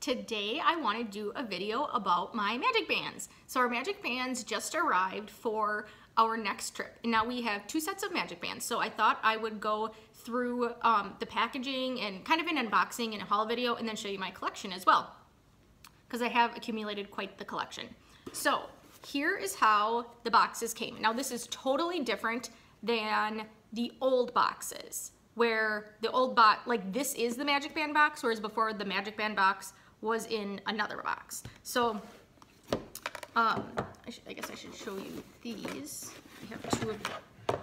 Today I want to do a video about my MagicBands. So our MagicBands just arrived for our next trip. And now we have 2 sets of MagicBands. So I thought I would go through the packaging and kind of an unboxing and a haul video and then show you my collection as well, because I have accumulated quite the collection. So here is how the boxes came. Now this is totally different than the old boxes, where the old box, like this is the MagicBand box, whereas before the MagicBand box was in another box. So I guess I should show you these. We have 2 of them.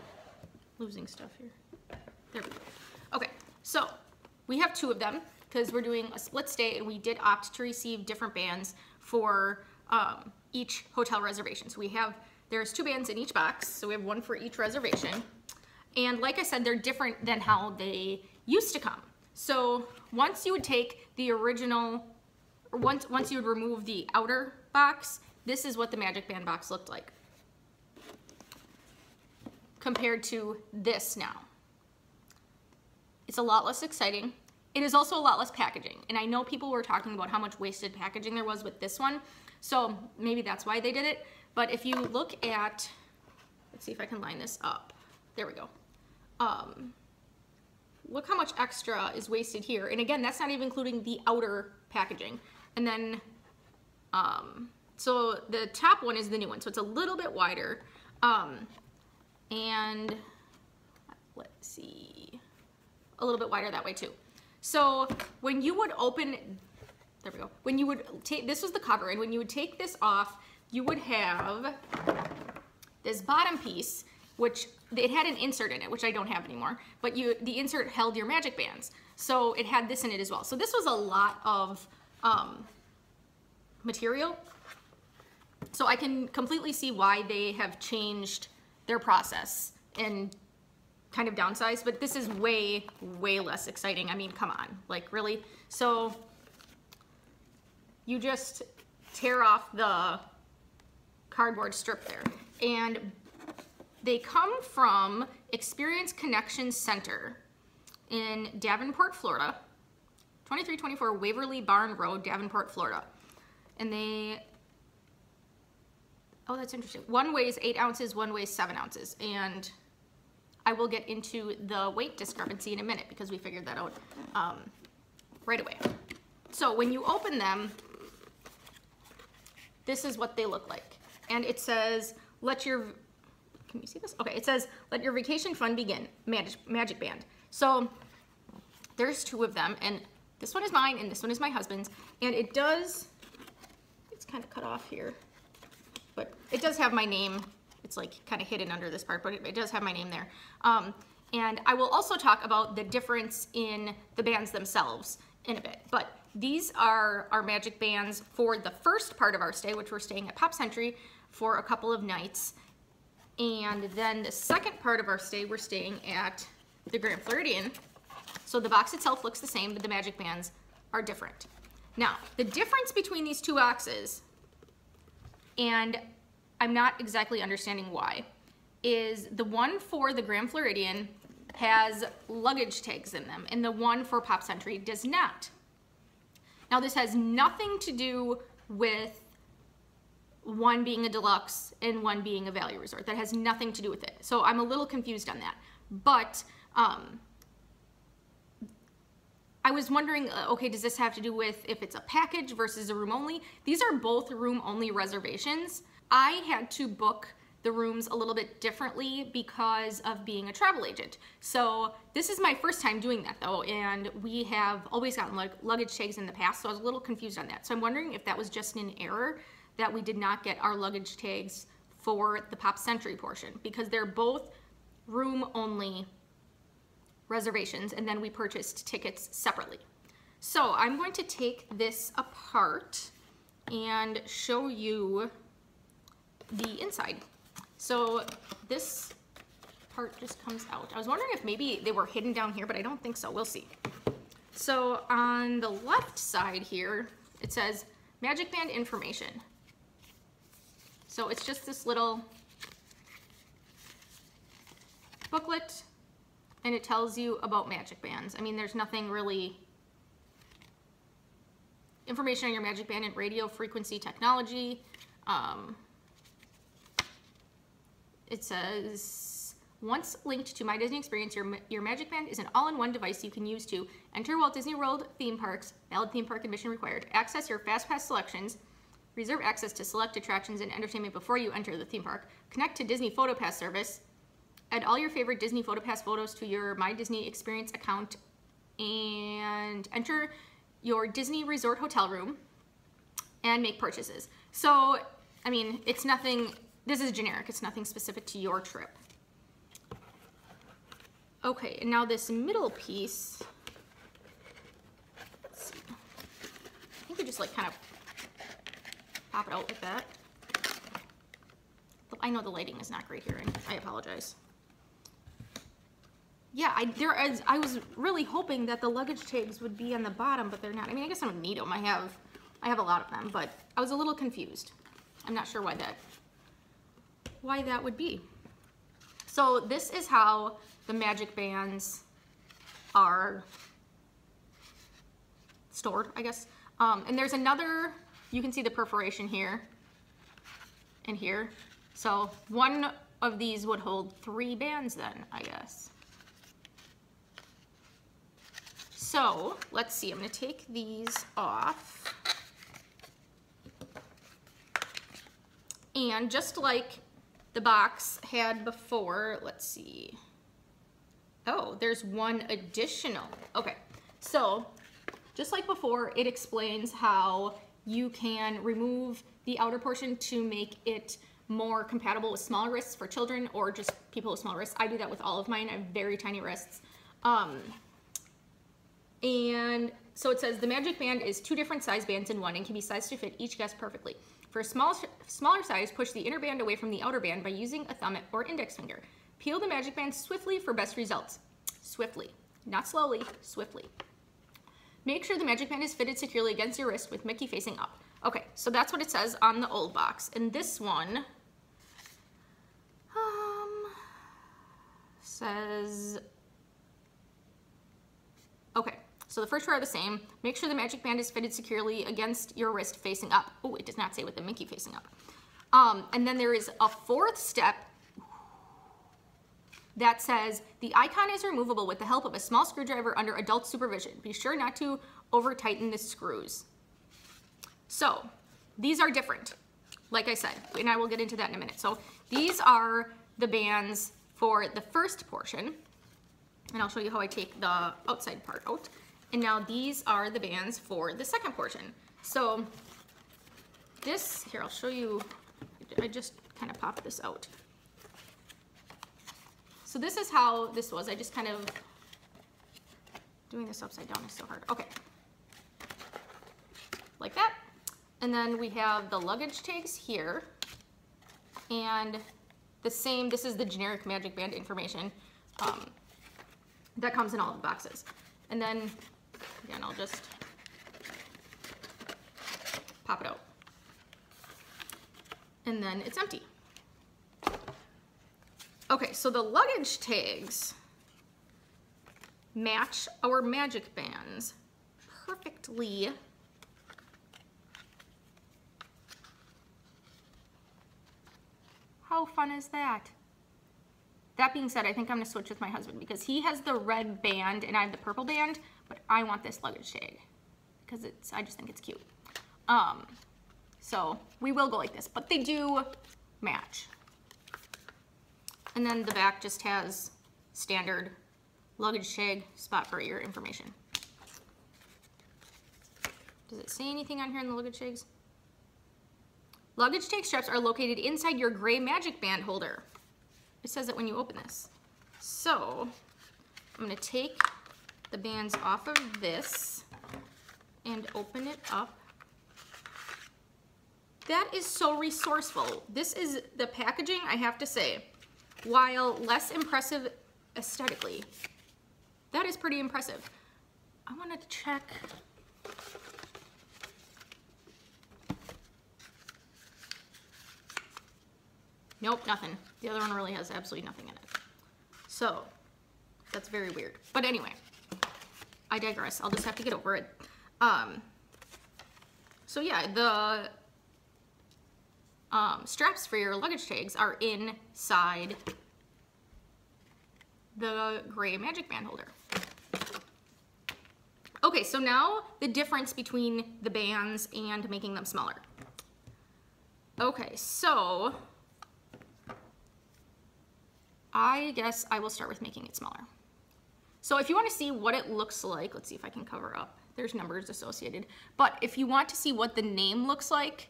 Losing stuff here. There we go. Okay, so we have 2 of them because we're doing a split stay and we did opt to receive different bands for each hotel reservation. So there's 2 bands in each box, so we have 1 for each reservation. And like I said, they're different than how they used to come. So once you would take the original, or once you would remove the outer box, this is what the MagicBand box looked like compared to this now. It's a lot less exciting. It is also a lot less packaging. And I know people were talking about how much wasted packaging there was with this one. So maybe that's why they did it. But if you look at, let's see if I can line this up. There we go. Look how much extra is wasted here. And again, that's not even including the outer packaging. And then, so the top one is the new one. So it's a little bit wider. And let's see, a little bit wider that way too. So when you would open, there we go. When you would take, this was the cover, and when you would take this off, you would have this bottom piece, which it had an insert in it, which I don't have anymore, but the insert held your MagicBands. So it had this in it as well. So this was a lot of material. So I can completely see why they have changed their process and kind of downsized, but this is way, way less exciting. I mean, come on, like really? So you just tear off the cardboard strip there, and they come from Experience Connection Center in Davenport, Florida, 2324 Waverly Barn Road, Davenport, Florida. And oh, that's interesting. One weighs 8 ounces, one weighs 7 ounces. And I will get into the weight discrepancy in a minute because we figured that out right away. So when you open them, this is what they look like. And it says, can you see this? Okay, it says, let your vacation fun begin, MagicBand. So there's 2 of them, and this one is mine, and this one is my husband's. And it's kind of cut off here, but it does have my name. It's like kind of hidden under this part, but it does have my name there. And I will also talk about the difference in the bands themselves in a bit. But these are our MagicBands for the first part of our stay, which we're staying at Pop Century for a couple of nights. And then the second part of our stay, we're staying at the Grand Floridian. So the box itself looks the same, but the MagicBands are different. Now, the difference between these 2 boxes, and I'm not exactly understanding why, is the one for the Grand Floridian has luggage tags in them, and the one for Pop Century does not. Now, this has nothing to do with one being a deluxe and one being a value resort. That has nothing to do with it. So I'm a little confused on that. But I was wondering, okay, does this have to do with if it's a package versus a room only? These are both room only reservations. I had to book the rooms a little bit differently because of being a travel agent. So this is my first time doing that though, and we have always gotten luggage tags in the past, so I was a little confused on that. So I'm wondering if that was just an error that we did not get our luggage tags for the Pop Century portion, because they're both room only reservations, and then we purchased tickets separately. So I'm going to take this apart and show you the inside. So this part just comes out. I was wondering if maybe they were hidden down here, but I don't think so. We'll see. So on the left side here, it says MagicBand information. So it's just this little booklet, and it tells you about MagicBands. I mean, there's nothing really information on your MagicBand and radio frequency technology. It says, once linked to My Disney Experience, your MagicBand is an all-in-one device you can use to enter Walt Disney World theme parks, valid theme park admission required, access your FastPass selections, reserve access to select attractions and entertainment before you enter the theme park, connect to Disney PhotoPass service, add all your favorite Disney PhotoPass photos to your My Disney Experience account, and enter your Disney Resort hotel room, and make purchases. So, I mean, it's nothing, this is generic, it's nothing specific to your trip. Okay, and now this middle piece, let's see. I think you just like kind of pop it out like that. I know the lighting is not great here, and I apologize. Yeah, I was really hoping that the luggage tags would be on the bottom, but they're not. I mean, I guess I don't need them. I have a lot of them, but I was a little confused. I'm not sure why that would be. So this is how the MagicBands are stored, I guess. And there's another, you can see the perforation here and here. So one of these would hold 3 bands then, I guess. So let's see, I'm gonna take these off. And just like the box had before, let's see. Oh, there's one additional. Okay, so just like before, it explains how you can remove the outer portion to make it more compatible with smaller wrists for children or just people with small wrists. I do that with all of mine. I have very tiny wrists. And so it says the MagicBand is 2 different size bands in one and can be sized to fit each guest perfectly. For a smaller size, push the inner band away from the outer band by using a thumb or index finger. Peel the MagicBand swiftly for best results. Swiftly, not slowly, swiftly. Make sure the MagicBand is fitted securely against your wrist with Mickey facing up. Okay, so that's what it says on the old box. And this one says, okay, so the first two are the same. Make sure the MagicBand is fitted securely against your wrist facing up. Oh, it does not say with the Mickey facing up. And then there is a 4th step that says the icon is removable with the help of a small screwdriver under adult supervision. Be sure not to over tighten the screws. So these are different, like I said, and I will get into that in a minute. So these are the bands for the first portion, and I'll show you how I take the outside part out. And now these are the bands for the second portion. So this, here, I'll show you, I just kind of popped this out. So this is how this was. I just kind of, doing this upside down is so hard. Okay, like that. And then we have the luggage tags here. And the same, this is the generic MagicBand information that comes in all the boxes. And then, again, I'll just pop it out. And then it's empty. Okay, so the luggage tags match our MagicBands perfectly. How fun is that? That being said, I think I'm gonna switch with my husband because he has the red band and I have the purple band, but I want this luggage tag because I just think it's cute. So we will go like this, but they do match. And then the back just has standard luggage tag spot for your information. Does it say anything on here in the luggage tags? Luggage tag straps are located inside your gray MagicBand holder. It says it when you open this. So I'm gonna take the bands off of this and open it up. That is so resourceful. This is the packaging, I have to say, while less impressive aesthetically, that is pretty impressive. I want to check. Nope, nothing. The other one really has absolutely nothing in it. So that's very weird. But anyway, I digress. I'll just have to get over it. So yeah, the straps for your luggage tags are inside the gray MagicBand holder. Okay, so now the difference between the bands and making them smaller. Okay, so I guess I will start with making it smaller. So if you want to see what it looks like, let's see if I can cover up. There's numbers associated. But if you want to see what the name looks like,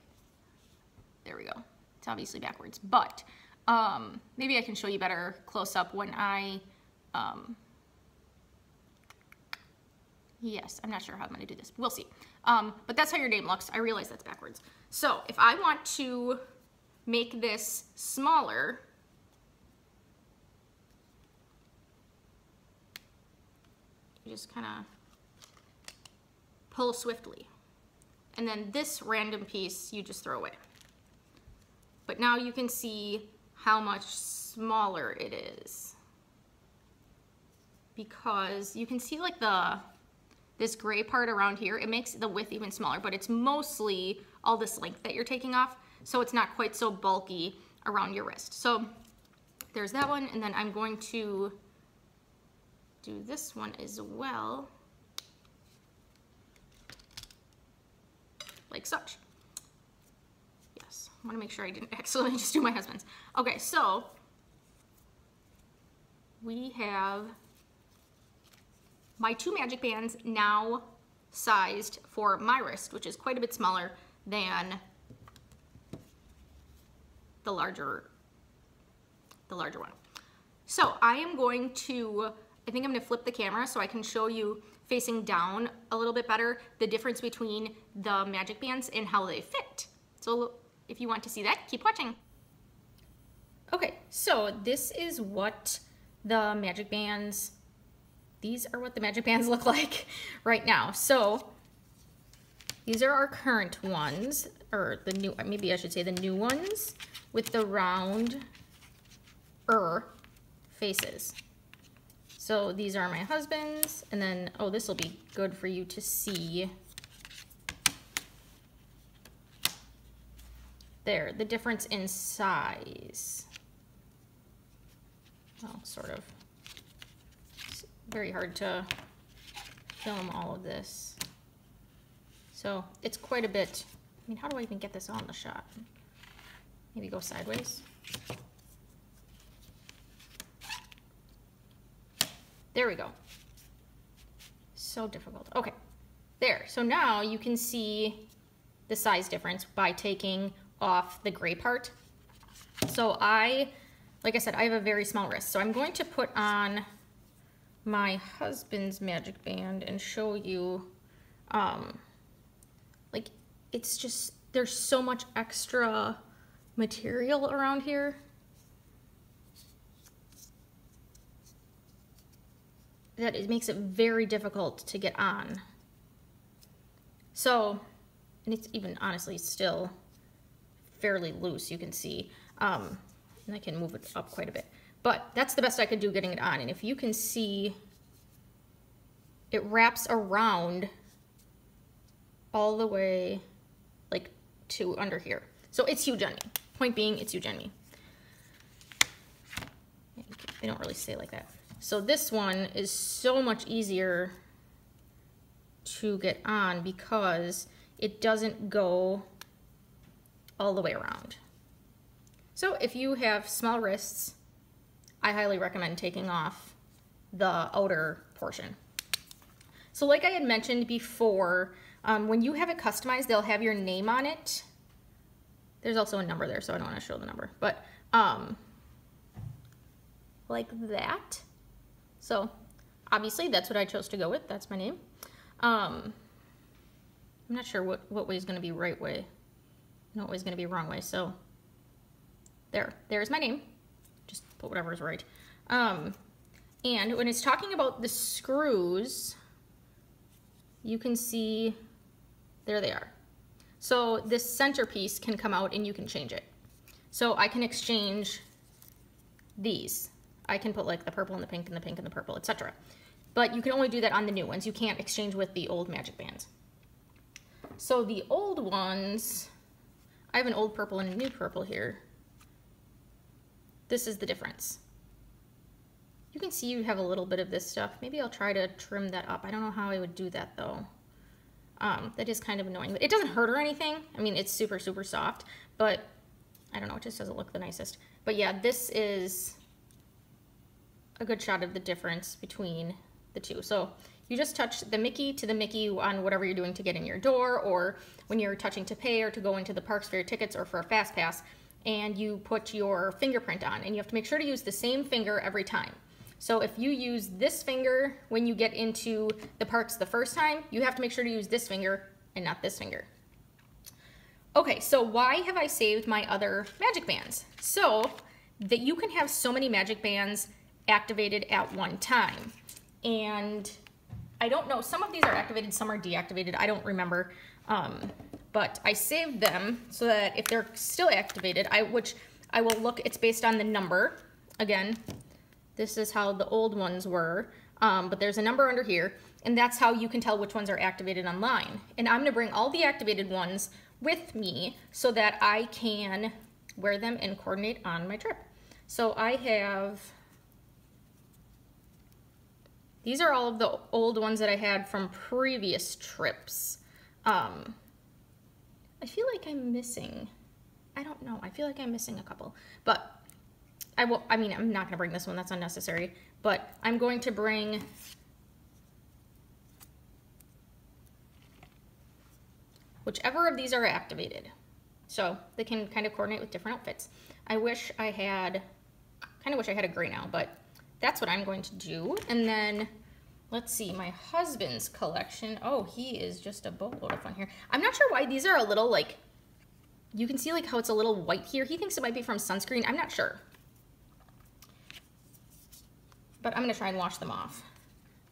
there we go. It's obviously backwards, but maybe I can show you better close up when I, yes, I'm not sure how I'm going to do this. We'll see. But that's how your name looks. I realize that's backwards. So if I want to make this smaller, you just kind of pull swiftly. And then this random piece you just throw away. But now you can see how much smaller it is. Because you can see like this gray part around here, it makes the width even smaller, but it's mostly all this length that you're taking off, so it's not quite so bulky around your wrist. So there's that one, and then I'm going to do this one as well, like such. Yes, I want to make sure I didn't accidentally just do my husband's. Okay, so we have my 2 MagicBands now sized for my wrist, which is quite a bit smaller than the larger one. So I am going to, I think I'm going to flip the camera so I can show you facing down a little bit better the difference between the MagicBands and how they fit. So if you want to see that, keep watching. Okay, so this is what the MagicBands, these are what the MagicBands look like right now. So these are our current ones, or the new, maybe I should say the new ones with the round faces. So these are my husband's, and then, oh, this will be good for you to see. There, the difference in size. Well, sort of. It's very hard to film all of this. So it's quite a bit. I mean, how do I even get this on the shot? Maybe go sideways. There we go. So difficult. Okay, there. So now you can see the size difference by taking off the gray part. So like I said, I have a very small wrist. So I'm going to put on my husband's MagicBand and show you, like, it's just, there's so much extra material around here. That it makes it very difficult to get on. So, and it's even honestly still fairly loose, you can see. And I can move it up quite a bit. But that's the best I could do getting it on. And if you can see, it wraps around all the way like to under here. So it's huge on me. Point being, it's huge on me. They don't really say it like that. So this one is so much easier to get on because it doesn't go all the way around. So if you have small wrists, I highly recommend taking off the outer portion. So like I had mentioned before, when you have it customized, they'll have your name on it. There's also a number there, so I don't want to show the number, but like that. So obviously that's what I chose to go with. That's my name. I'm not sure what way is going to be right way and what way is going to be wrong way. So there's my name. Just put whatever is right. And when it's talking about the screws, you can see there they are. So this centerpiece can come out and you can change it. So I can exchange these. I can put like the purple and the pink and the pink and the purple, etc. But you can only do that on the new ones. You can't exchange with the old MagicBands. So the old ones, I have an old purple and a new purple here. This is the difference. You can see you have a little bit of this stuff. Maybe I'll try to trim that up. I don't know how I would do that though. That is kind of annoying, but it doesn't hurt or anything. I mean, it's super, super soft, but I don't know, it just doesn't look the nicest. But yeah, this is a good shot of the difference between the two. So you just touch the Mickey to the Mickey on whatever you're doing to get in your door, or when you're touching to pay or to go into the parks for your tickets or for a fast pass, and you put your fingerprint on, and you have to make sure to use the same finger every time. So if you use this finger when you get into the parks the first time, you have to make sure to use this finger and not this finger. Okay, so why have I saved my other MagicBands? So that you can have so many MagicBands activated at one time. And I don't know, some of these are activated, some are deactivated, I don't remember. But I saved them so that if they're still activated, which I will look, it's based on the number. Again, this is how the old ones were, but there's a number under here, and that's how you can tell which ones are activated online. And I'm gonna bring all the activated ones with me so that I can wear them and coordinate on my trip. So I have, these are all of the old ones that I had from previous trips. I feel like I'm missing, I don't know, I feel like I'm missing a couple, but I mean, I'm not gonna bring this one, that's unnecessary, but I'm going to bring whichever of these are activated. So they can kind of coordinate with different outfits. I wish I had, kind of wish I had a gray now, but that's what I'm going to do. And then, let's see, my husband's collection. Oh, he is just a boatload of fun here. I'm not sure why these are a little like, you can see like how it's a little white here. He thinks it might be from sunscreen, I'm not sure. But I'm gonna try and wash them off.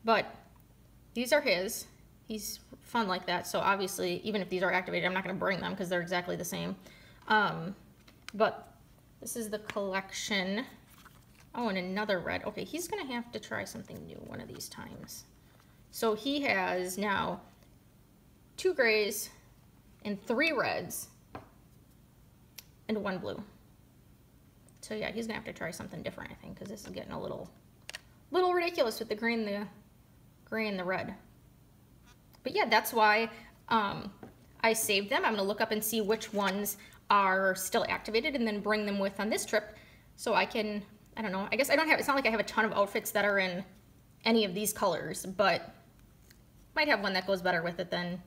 But these are his. He's fun like that, so obviously, even if these are activated, I'm not gonna bring them because they're exactly the same. But this is the collection. Oh, and another red. Okay, he's gonna have to try something new one of these times. So he has now 2 grays and 3 reds and 1 blue. So yeah, he's gonna have to try something different, I think, because this is getting a little ridiculous with the gray and the red. But yeah, that's why I saved them. I'm gonna look up and see which ones are still activated and then bring them with on this trip so I can, I don't know, I guess I don't have, it's not like I have a ton of outfits that are in any of these colors, but might have one that goes better with it than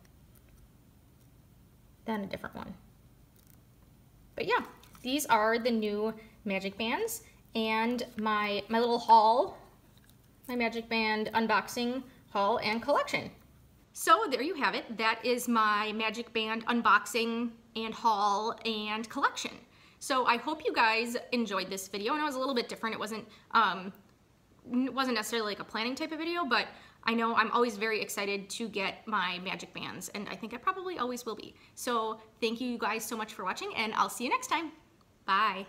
a different one. But yeah, these are the new MagicBands and my little haul, my MagicBand unboxing haul and collection. So there you have it. That is my MagicBand unboxing and haul and collection. So I hope you guys enjoyed this video. And it was a little bit different. It wasn't necessarily like a planning type of video, but I know I'm always very excited to get my MagicBands, and I think I probably always will be. So thank you guys so much for watching, and I'll see you next time. Bye.